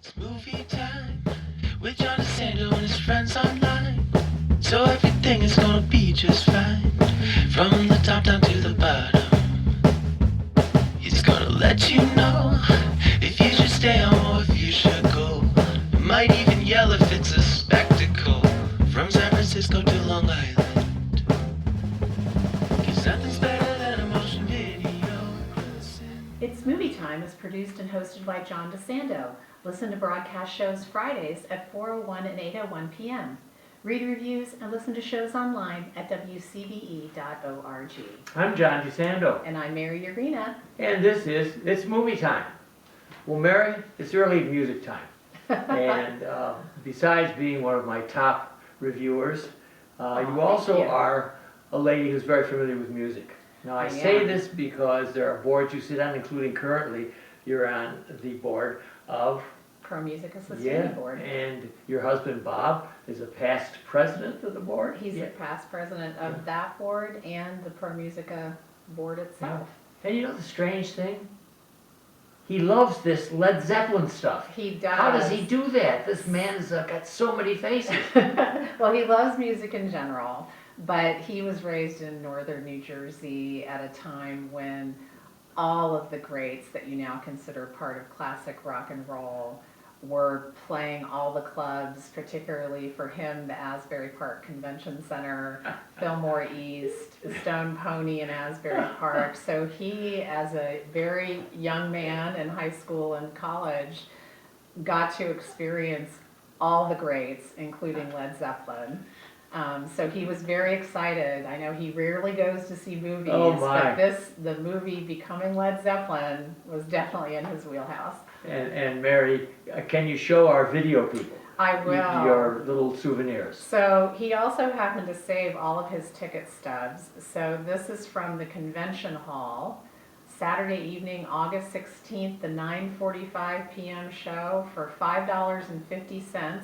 It's movie time with John DeSando and his friends online. So everything is gonna be just fine. From the top down to the bottom. He's gonna let you know if you should stay home or if you should go. Might even yell if it's a spectacle. From San Francisco to Long Island. 'Cause nothing's better than a motion video. It's Movie Time is produced and hosted by John DeSando. Listen to broadcast shows Fridays at 4:01 and 8:01 p.m. Read reviews and listen to shows online at WCBE.org. I'm John DeSando, And I'm Mary Yerina. and this is It's Movie Time. Well, Mary, it's early music time, and besides being one of my top reviewers, you also are a lady who's very familiar with music. Now, I say this because there are boards you sit on, including currently you're on the board of ProMusica Sustaining Board. And your husband Bob is a past president of the board. He's the past president of that board and the ProMusica board itself. And you know the strange thing? He loves this Led Zeppelin stuff. He does. How does he do that? This man's got so many faces. Well, he loves music in general, but he was raised in northern New Jersey at a time when all of the greats that you now consider part of classic rock and roll were playing all the clubs, particularly for him, the Asbury Park Convention Center, Fillmore East, Stone Pony in Asbury Park. So he, as a very young man in high school and college, got to experience all the greats, including Led Zeppelin. So he was very excited. I know he rarely goes to see movies, but the movie Becoming Led Zeppelin was definitely in his wheelhouse. And Mary, can you show our video people? I will. Your little souvenirs. So he also happened to save all of his ticket stubs. So this is from the Convention Hall, Saturday evening, August 16th, the 9:45 p.m. show for $5.50.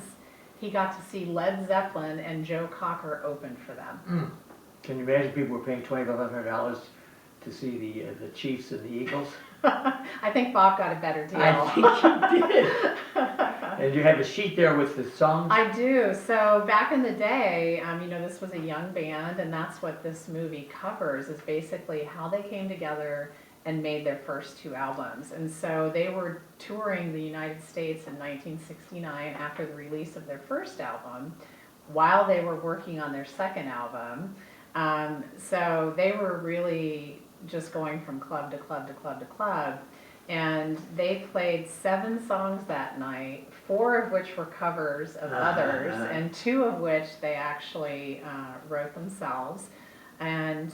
He got to see Led Zeppelin and Joe Cocker open for them. Can you imagine people were paying $2,500 to see the Chiefs and the Eagles? I think Bob got a better deal. I think he did. And you have a sheet there with the songs? I do. So back in the day, this was a young band, and that's what this movie covers, is basically how they came together and made their first two albums. And so they were touring the United States in 1969 after the release of their first album, while they were working on their second album. So they were really just going from club to club to club to club. And they played 7 songs that night, 4 of which were covers of others, and 2 of which they actually wrote themselves. And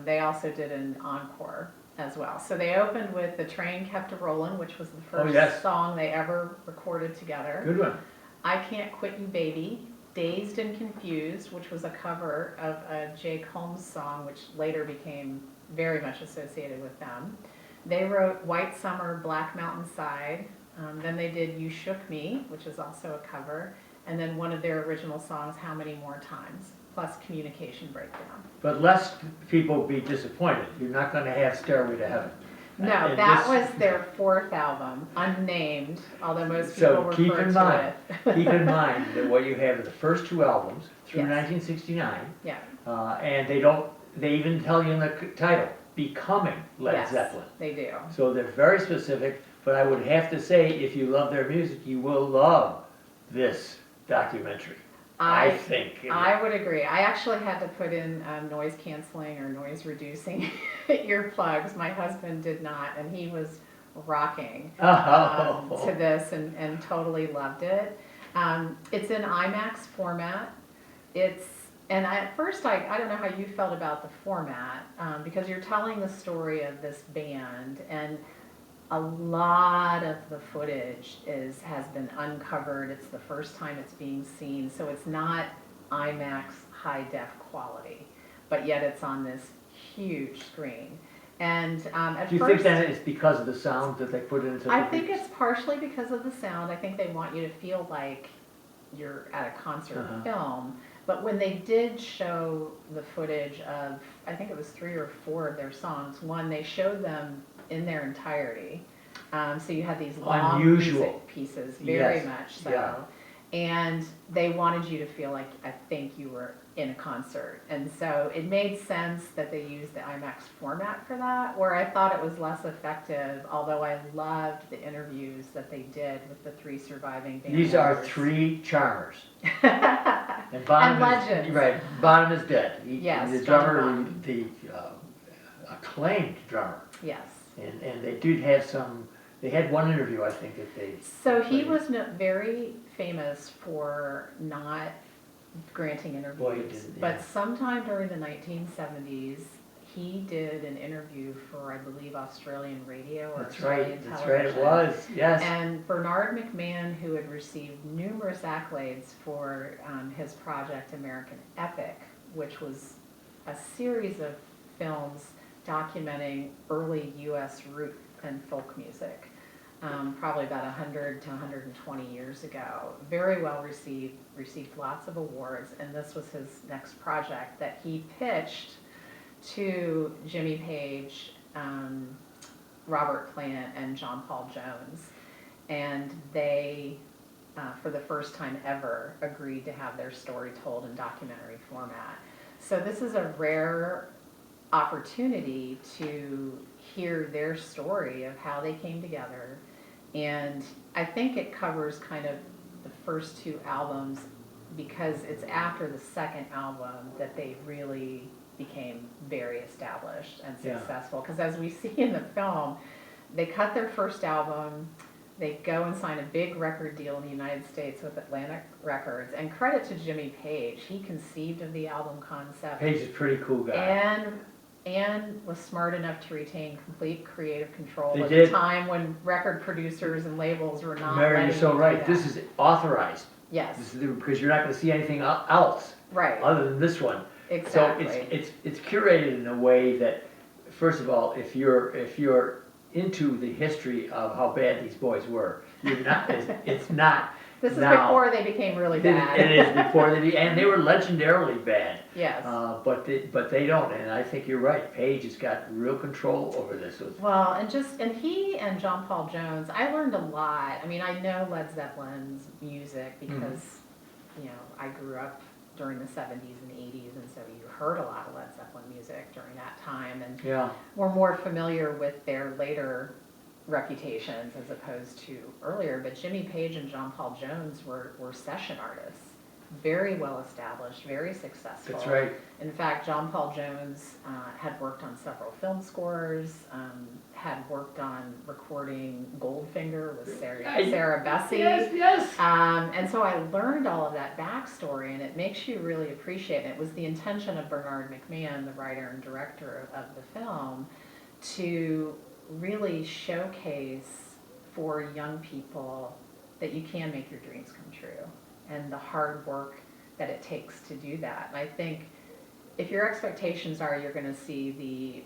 they also did an encore as well. So they opened with The Train Kept A-Rollin', which was the first song they ever recorded together. Good one. I Can't Quit You Baby, Dazed and Confused, which was a cover of a Jake Holmes song, which later became very much associated with them. They wrote White Summer, Black Mountain Side. Then they did You Shook Me, which is also a cover. And then one of their original songs, How Many More Times, plus Communication Breakdown. But lest people be disappointed, you're not going to have Stairway to Heaven. No, that was their 4th album, unnamed, although most people refer to it. Keep in mind that what you have are the first 2 albums through 1969. Yeah. And they even tell you in the title, Becoming Led Zeppelin. They do. So they're very specific, but I would have to say, if you love their music, you will love this documentary. I think. I would agree. I actually had to put in noise canceling or noise reducing earplugs. My husband did not, and he was rocking to this and totally loved it. It's in IMAX format. And at first, I don't know how you felt about the format, because you're telling the story of this band, and a lot of the footage has been uncovered. It's the first time it's being seen, so it's not IMAX high-def quality, but yet it's on this huge screen. And do you think that it's because of the sound that they put into I think it's partially because of the sound. I think they want you to feel like you're at a concert film. But when they did show the footage of, I think it was 3 or 4 of their songs, one, they showed them in their entirety. So you had these long Unusual. music pieces, very Yes, much so. yeah. And they wanted you to feel like, I think you were in a concert. And so it made sense that they used the IMAX format for that, where I thought it was less effective, although I loved the interviews that they did with the 3 surviving band These are members. 3 charmers. And Bonham legends. Right, Bonham is dead. Yes, The John drummer, Bonham. the acclaimed drummer. Yes. And they did have they had one interview, I think, that they. So he played. was very famous for not granting interviews, Boy, he did, but yeah. sometime during the 1970s, he did an interview for, I believe, Australian radio or That's Australian right, television. that's right, it was, yes. And Bernard McMahon, who had received numerous accolades for his project American Epic, which was a series of films documenting early U.S. root and folk music, probably about 100 to 120 years ago. Very well received lots of awards, and this was his next project that he pitched to Jimmy Page, Robert Plant, and John Paul Jones. And they, for the first time ever, agreed to have their story told in documentary format. So this is a rare opportunity to hear their story of how they came together. And I think it covers kind of the first 2 albums, because it's after the second album that they really became very established and successful. Because as we see in the film, they cut their first album, they go and sign a big record deal in the United States with Atlantic Records, and credit to Jimmy Page, he conceived of the album concept. Page is a pretty cool guy. And was smart enough to retain complete creative control They at did. a time when record producers and labels were not Mary, letting you're so them do right, that. this is authorized. Yes, This is, because you're not gonna see anything else right, other than this one. exactly. So it's curated in a way that, first of all, if you're into the history of how bad these boys were, you're not, it's not. This is now. before they became really bad. It is before and they were legendarily bad. Yes. But they don't, and I think you're right. Page has got real control over this. Well, and he and John Paul Jones, I learned a lot. I mean, I know Led Zeppelin's music because, you know, I grew up during the 70s and 80s, and so you heard a lot of Led Zeppelin music during that time, and Yeah. we're more familiar with their later reputations as opposed to earlier. But Jimmy Page and John Paul Jones were session artists, very well established, very successful. That's right. In fact, John Paul Jones had worked on several film scores, had worked on recording Goldfinger with Sarah Bessey. Yes, yes. And so I learned all of that backstory, and it makes you really appreciate it. It was the intention of Bernard McMahon, the writer and director of the film, to really showcase for young people that you can make your dreams come true, and the hard work that it takes to do that. And I think if your expectations are you're going to see the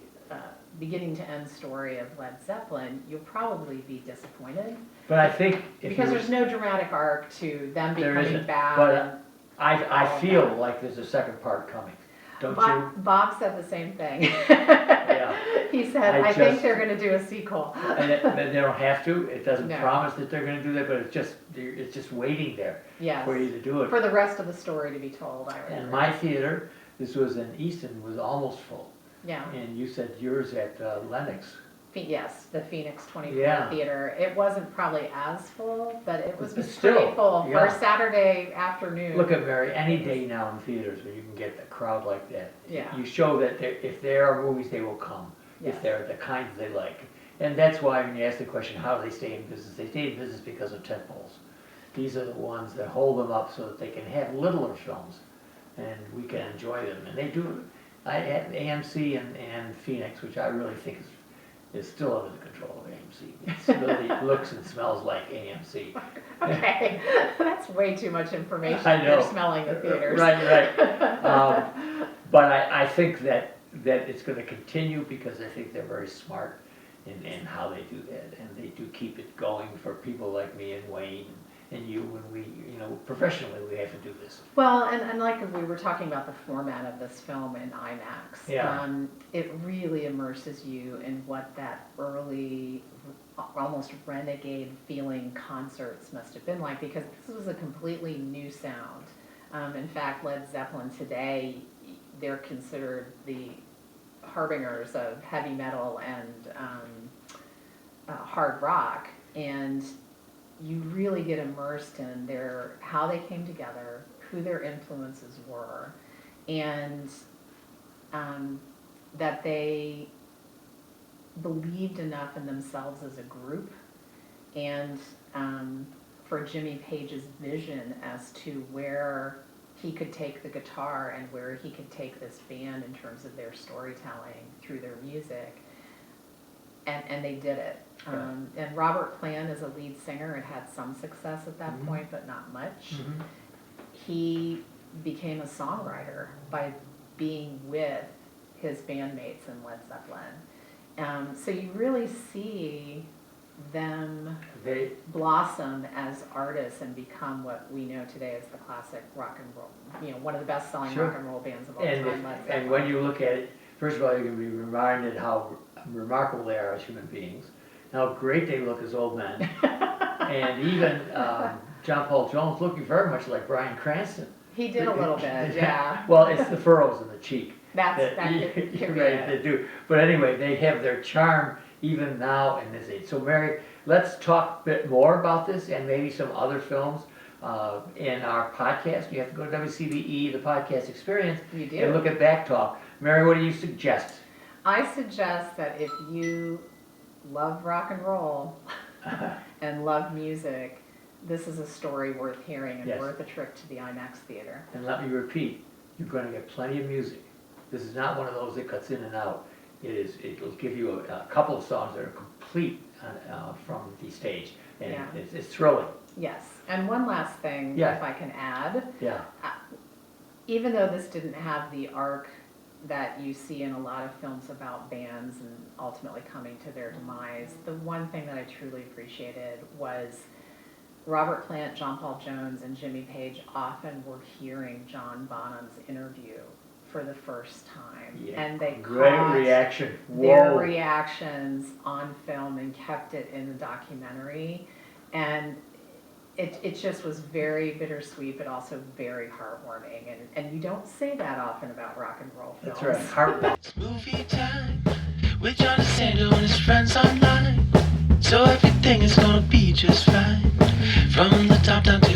beginning to end story of Led Zeppelin, you'll probably be disappointed. But I think because there's no dramatic arc to them becoming bad. But I feel like there's a second part coming. Don't you? Bob said the same thing. Yeah. He said, I think they're going to do a sequel. And they don't have to. It doesn't No. promise that they're going to do that, but it's just waiting there Yes. for you to do it. For the rest of the story to be told, I would And agree. my theater, this was in Easton, was almost full. Yeah. And you said yours at Lenox. Yes, the Phoenix 24 Yeah. Theater. It wasn't probably as full, but it was But pretty still, full for yeah. a Saturday afternoon. Look at Mary, any day now in theaters where you can get a crowd like that. Yeah. You show that if there are movies, they will come. Yes. If they're the kinds they like. And that's why when you ask the question, how do they stay in business? They stay in business because of tentpoles. These are the ones that hold them up so that they can have littler films and we can enjoy them. And they do. I had AMC and Phoenix, which I really think is still under the control of AMC. It really looks and smells like AMC. Okay, that's way too much information. I know. You're smelling the theaters. Right. But I think that it's going to continue because I think they're very smart in how they do that, and they do keep it going for people like me and Wayne and you, and we, professionally we have to do this. Well, and like we were talking about the format of this film in IMAX, Yeah. it really immerses you in what that early almost renegade feeling concerts must have been like, because this was a completely new sound. In fact, Led Zeppelin today, they're considered the harbingers of heavy metal and hard rock, and you really get immersed in how they came together, who their influences were, and that they believed enough in themselves as a group, and for Jimmy Page's vision as to where he could take the guitar and where he could take this band in terms of their storytelling through their music. And they did it. And Robert Plant, as a lead singer, had some success at that point, but not much. He became a songwriter by being with his bandmates in Led Zeppelin. So you really see them blossom as artists and become what we know today as the classic rock and roll, one of the best-selling rock and roll bands of all time. Led Zeppelin. And when you look at it, first of all, you're going to be reminded how remarkable they are as human beings, how great they look as old men, and even John Paul Jones looking very much like Bryan Cranston. He did a little bit, yeah. Well, it's the furrows in the cheek. You're right, they do. But anyway, they have their charm even now in this age. So Mary, let's talk a bit more about this and maybe some other films in our podcast. You have to go to WCBE, the podcast experience, You do. and look at Back Talk. Mary, what do you suggest? I suggest that if you love rock and roll and love music, this is a story worth hearing and worth a trip to the IMAX theater. And let me repeat, you're going to get plenty of music. This is not one of those that cuts in and out. It'll give you a couple of songs that are complete from the stage, and it's thrilling. Yes, and one last thing, if I can add. Yeah. Even though this didn't have the arc that you see in a lot of films about bands and ultimately coming to their demise, the one thing that I truly appreciated was Robert Plant, John Paul Jones, and Jimmy Page often were hearing John Bonham's interview for the first time. Yeah. And they Great caught reaction. their Whoa. reactions on film and kept it in the documentary. And it just was very bittersweet, but also very heartwarming. And you don't say that often about rock and roll films. That's right. Heartwarming. It's movie time with John DeSando and his friends online. So everything is gonna be just fine. From the top down to